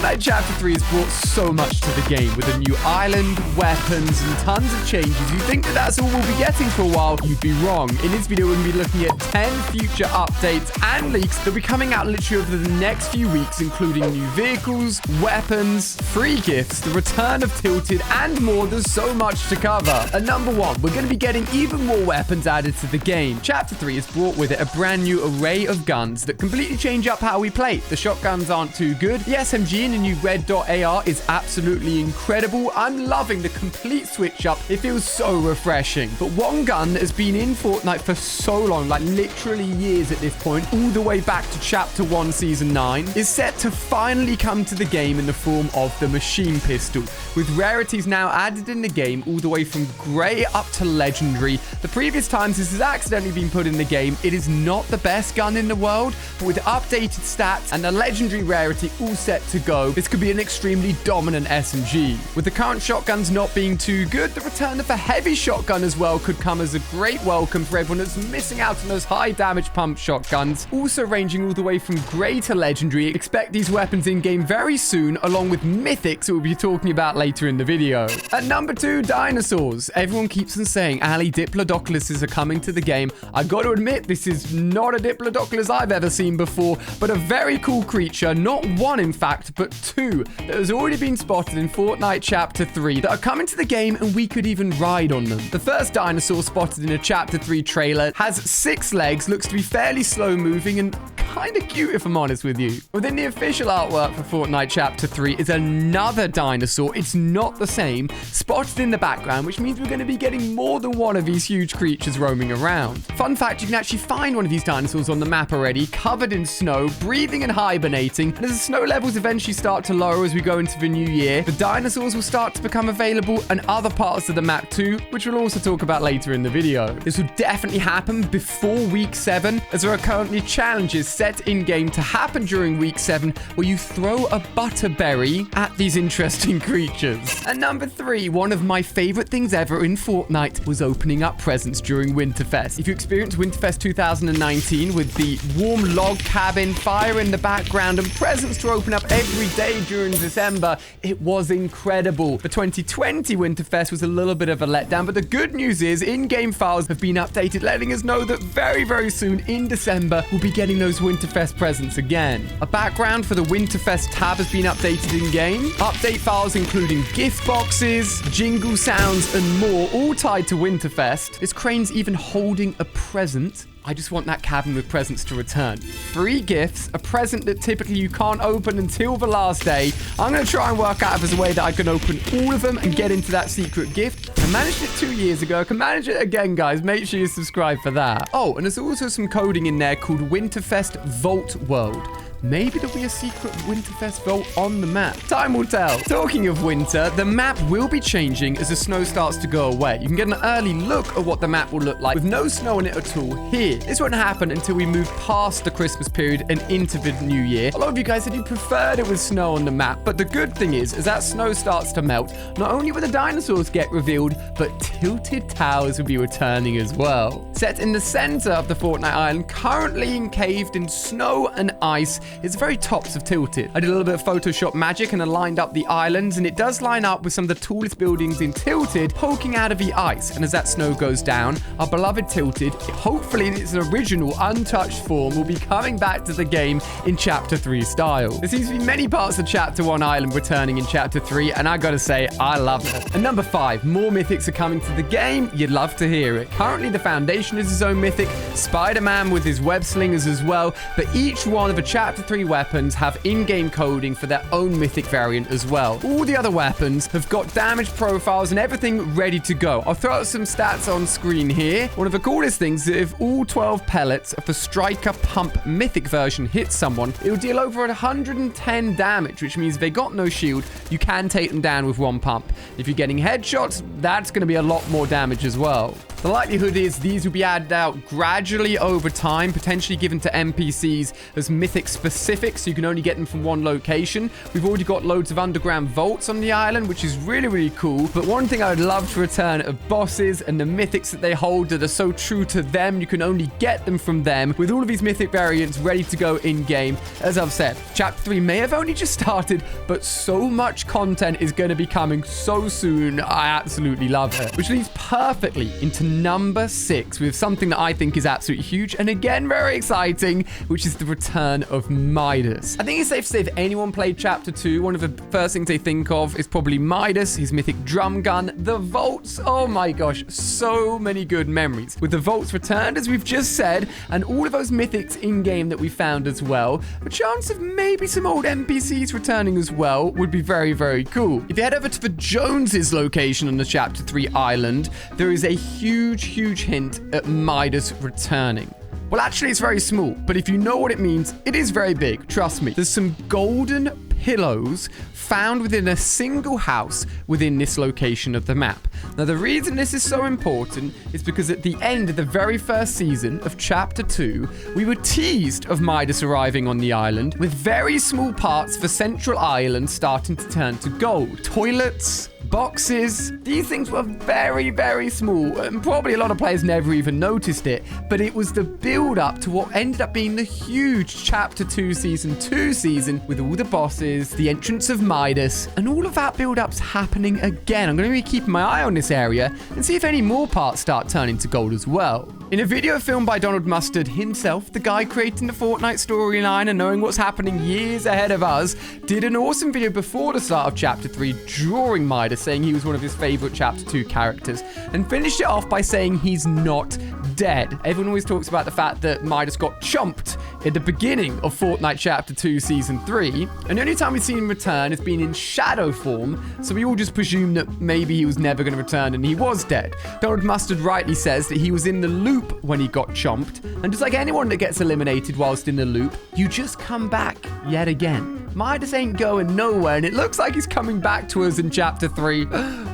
Fortnite Chapter 3 has brought so much to the game with a new island, weapons, and tons of changes. You think that that's all we'll be getting for a while? You'd be wrong. In this video, we're going to be looking at 10 future updates and leaks that will be coming out literally over the next few weeks, including new vehicles, weapons, free gifts, the return of Tilted, and more. There's so much to cover. At number 1, we're going to be getting even more weapons added to the game. Chapter 3 has brought with it a brand new array of guns that completely change up how we play. The shotguns aren't too good. The SMG in the new red dot AR is absolutely incredible. I'm loving the complete switch up. It feels so refreshing. But one gun that has been in Fortnite for so long, like literally years at this point, all the way back to Chapter 1, Season 9, is set to finally come to the game in the form of the machine pistol, with rarities now added in the game all the way from grey up to legendary. The previous times this has accidentally been put in the game, it is not the best gun in the world, but with updated stats and the legendary rarity all set to go, this could be an extremely dominant SMG. With the current shotguns not being too good, the return of a heavy shotgun as well could come as a great welcome for everyone that's missing out on those high damage pump shotguns. Also ranging all the way from grey to legendary. Expect these weapons in game very soon, along with Mythics that we'll be talking about later in the video. At number 2, Dinosaurs. Everyone keeps on saying Ali Diplodoculuses are coming to the game. I got to admit, this is not a Diplodocus I've ever seen before, but a very cool creature, not one in fact, but 2, that has already been spotted in Fortnite Chapter 3 that are coming to the game, and we could even ride on them. The first dinosaur spotted in a Chapter 3 trailer has 6 legs, looks to be fairly slow moving, and kind of cute if I'm honest with you. Within the official artwork for Fortnite Chapter 3 is another dinosaur. It's not the same, spotted in the background, which means we're going to be getting more than one of these huge creatures roaming around. Fun fact, you can actually find one of these dinosaurs on the map already, covered in snow, breathing and hibernating. And as the snow levels eventually start to lower as we go into the new year, the dinosaurs will start to become available in other parts of the map too, which we'll also talk about later in the video. This will definitely happen before week 7, as there are currently challenges set in-game to happen during week 7 where you throw a butterberry at these interesting creatures. At number 3, one of my favorite things ever in Fortnite was opening up presents during Winterfest. If you experienced Winterfest 2019 with the warm log cabin, fire in the background, and presents to open up every day during December, it was incredible. The 2020 Winterfest was a little bit of a letdown, but the good news is in-game files have been updated, letting us know that very, very soon in December, we'll be getting those Winterfest presents again. A background for the Winterfest tab has been updated in-game. Update files including gift boxes, jingle sounds, and more, all tied to Winterfest. This crane's even holding a present. I just want that cabin with presents to return. Free gifts, a present that typically you can't open until the last day. I'm going to try and work out if there's a way that I can open all of them and get into that secret gift. I managed it 2 years ago. I can manage it again, guys. Make sure you subscribe for that. Oh, and there's also some coding in there called Winterfest Vault World. Maybe there'll be a secret Winterfest vault on the map. Time will tell. Talking of winter, the map will be changing as the snow starts to go away. You can get an early look at what the map will look like with no snow on it at all here. This won't happen until we move past the Christmas period and into the new year. A lot of you guys said you preferred it with snow on the map, but the good thing is, as that snow starts to melt, not only will the dinosaurs get revealed, but tilted towers will be returning as well. Set in the center of the Fortnite island, currently encaved in snow and ice, it's the very tops of Tilted. I did a little bit of Photoshop magic and aligned up the islands, and it does line up with some of the tallest buildings in Tilted poking out of the ice. And as that snow goes down, our beloved Tilted, hopefully in its original untouched form, will be coming back to the game in Chapter 3 style. There seems to be many parts of Chapter 1 Island returning in Chapter 3, and I gotta say, I love it. And number 5, more mythics are coming to the game. You'd love to hear it. Currently, the Foundation is his own mythic, Spider-Man with his web slingers as well, but each one of the Chapter 3 weapons have in-game coding for their own mythic variant as well. All the other weapons have got damage profiles and everything ready to go. I'll throw out some stats on screen here. One of the coolest things is if all 12 pellets of the Striker Pump mythic version hit someone, it will deal over 110 damage, which means if they got no shield, you can take them down with one pump. If you're getting headshots, that's going to be a lot more damage as well. The likelihood is these will be added out gradually over time, potentially given to NPCs as mythic specific, so you can only get them from one location. We've already got loads of underground vaults on the island, which is really, really cool. But one thing I would love to return are bosses and the mythics that they hold that are so true to them. You can only get them from them, with all of these mythic variants ready to go in-game. As I've said, Chapter 3 may have only just started, but so much content is going to be coming so soon. I absolutely love it. Which leads perfectly into number 6 with something that I think is absolutely huge and again very exciting, which is the return of Midas. I think it's safe to say if anyone played Chapter 2, one of the first things they think of is probably Midas, his mythic drum gun, the vaults. Oh my gosh, so many good memories. With the vaults returned, as we've just said, and all of those mythics in-game that we found as well, a chance of maybe some old NPCs returning as well would be very, very cool. If you head over to the Joneses location on the Chapter 3 island, there is a huge, huge hint at Midas returning. Well, actually, it's very small, but if you know what it means, it is very big. Trust me. There's some golden pillows found within a single house within this location of the map. Now, the reason this is so important is because at the end of the very first season of Chapter 2, we were teased of Midas arriving on the island with very small parts for Central Island starting to turn to gold. Toilets, boxes, these things were very, very small, and probably a lot of players never even noticed it, but it was the build-up to what ended up being the huge Chapter 2 Season 2 season with all the bosses, the entrance of Midas, and all of that build-up's happening again. I'm going to be keeping my eye on this area and see if any more parts start turning to gold as well. In a video filmed by Donald Mustard himself, the guy creating the Fortnite storyline and knowing what's happening years ahead of us, did an awesome video before the start of Chapter 3 drawing Midas, saying he was one of his favorite Chapter 2 characters, and finished it off by saying he's not dead. Everyone always talks about the fact that Midas got chomped at the beginning of Fortnite Chapter 2 Season 3, and the only time we've seen him return has been in shadow form, so we all just presume that maybe he was never going to return and he was dead. Donald Mustard rightly says that he was in the loop when he got chomped, and just like anyone that gets eliminated whilst in the loop, you just come back yet again. Midas ain't going nowhere, and it looks like he's coming back to us in Chapter 3.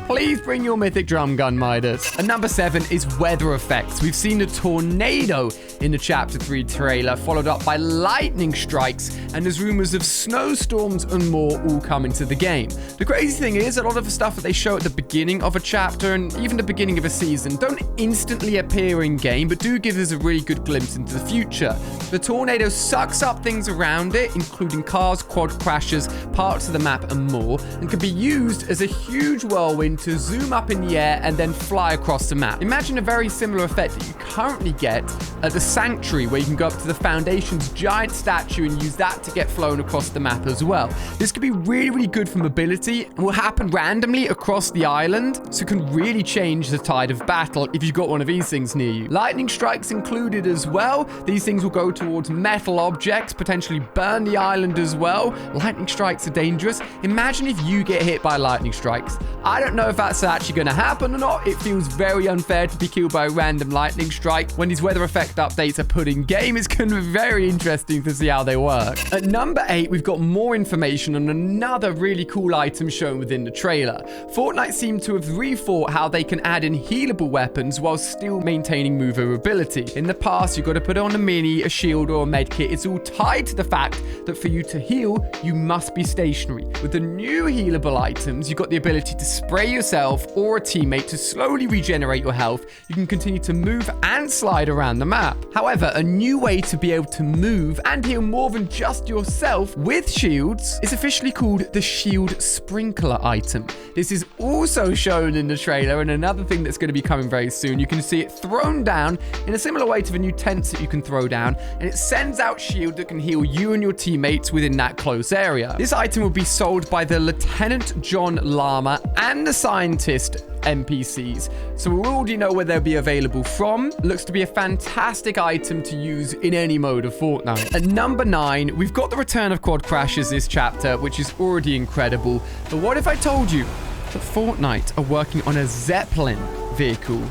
Please bring your mythic drum gun, Midas. And number 7 is weather effects. We've seen a tornado in the Chapter 3 trailer, followed up by lightning strikes, and there's rumors of snowstorms and more all coming to the game. The crazy thing is, a lot of the stuff that they show at the beginning of a chapter and even the beginning of a season don't instantly appear in game, but do give us a really good glimpse into the future. The tornado sucks up things around it, including cars, quad crashes, parts of the map, and more, and can be used as a huge whirlwind to zoom up in the air and then fly across the map. Imagine a very similar effect that you currently get at the Sanctuary, where you can go up to the Foundation's giant statue and use that to get flown across the map as well. This could be really, really good for mobility and will happen randomly across the island, so it can really change the tide of battle if you've got one of these things near you. Lightning strikes included as well. These things will go towards metal objects, potentially burn the island as well. Lightning strikes are dangerous. Imagine if you get hit by lightning strikes. I don't know if that's actually going to happen or not. It feels very unfair to be killed by a random lightning strike. When these weather effect updates are put in game, it's going to be very interesting to see how they work. At number 8, we've got more information on another really cool item shown within the trailer. Fortnite seemed to have rethought how they can add in healable weapons while still maintaining movability. In the past, you've got to put on a mini, a shield, or a med kit. It's all tied to the fact that for you to heal, you must be stationary. With the new healable items, you've got the ability to spray yourself or a teammate to slowly regenerate your health. You can continue to move and slide around the map. However, a new way to be able to move and heal more than just yourself with shields is officially called the Shield Sprinkler item. This is also shown in the trailer, and another thing that's going to be coming very soon. You can see it thrown down in a similar way to the new tents that you can throw down, and it sends out shield that can heal you and your teammates within that close area. This item will be sold by the Lieutenant John Llama and the Scientist NPCs, so we already know where they'll be available from. Looks to be a fantastic item to use in any mode of Fortnite. At number 9, we've got the return of quad crashes this chapter, which is already incredible. But what if I told you that Fortnite are working on a Zeppelin vehicle?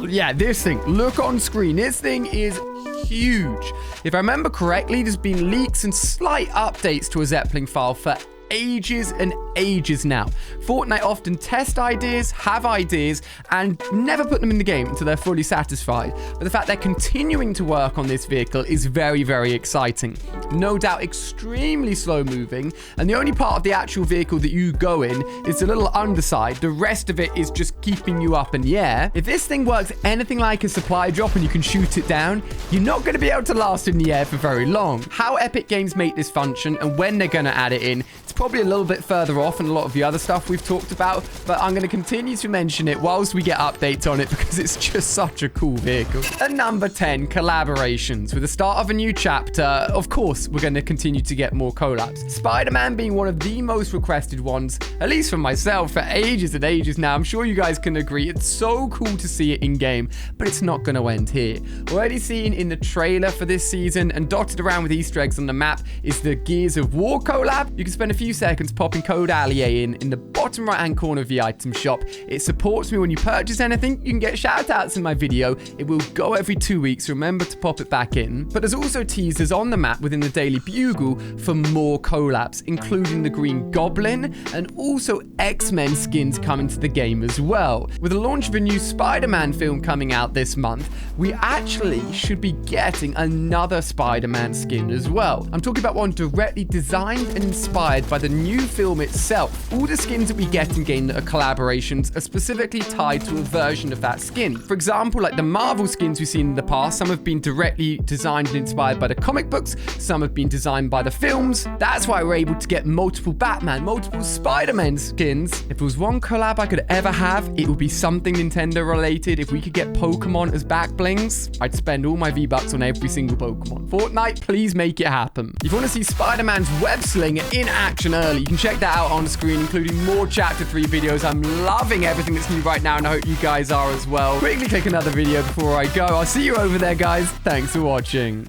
Yeah, this thing. Look on screen. This thing is huge. If I remember correctly, there's been leaks and slight updates to a Zeppelin file for ages and ages now. Fortnite often test ideas, have ideas, and never put them in the game until they're fully satisfied. But the fact they're continuing to work on this vehicle is very, very exciting. No doubt extremely slow moving, and the only part of the actual vehicle that you go in is the little underside. The rest of it is just keeping you up in the air. If this thing works anything like a supply drop and you can shoot it down, you're not going to be able to last in the air for very long. How Epic Games make this function and when they're going to add it in, it's probably a little bit further off than a lot of the other stuff we've talked about, but I'm going to continue to mention it whilst we get updates on it because it's just such a cool vehicle. And number 10, collaborations. With the start of a new chapter, of course, we're going to continue to get more collabs. Spider-Man being one of the most requested ones, at least for myself, for ages and ages now. I'm sure you guys can agree. It's so cool to see it in game, but it's not going to end here. Already seen in the trailer for this season and dotted around with Easter eggs on the map is the Gears of War collab. You can spend a few seconds popping code ALIE in the bottom right hand corner of the item shop. It supports me when you purchase anything. You can get shout outs in my video. It will go every 2 weeks. Remember to pop it back in. But there's also teasers on the map within the Daily Bugle for more collabs, including the Green Goblin and also X-Men skins coming to the game as well. With the launch of a new Spider-Man film coming out this month, we actually should be getting another Spider-Man skin as well. I'm talking about one directly designed and inspired by the new film itself. All the skins that we get in game that are collaborations are specifically tied to a version of that skin. For example, like the Marvel skins we've seen in the past, some have been directly designed and inspired by the comic books, some have been designed by the films. That's why we're able to get multiple Batman, multiple Spider-Man skins. If there was one collab I could ever have, it would be something Nintendo related. If we could get Pokemon as back blings, I'd spend all my V-Bucks on every single Pokemon. Fortnite, please make it happen. If you want to see Spider-Man's web sling in action early, you can check that out on the screen, including more Chapter 3 videos. I'm loving everything that's new right now, and I hope you guys are as well. Quickly click another video before I go. I'll see you over there, guys. Thanks for watching.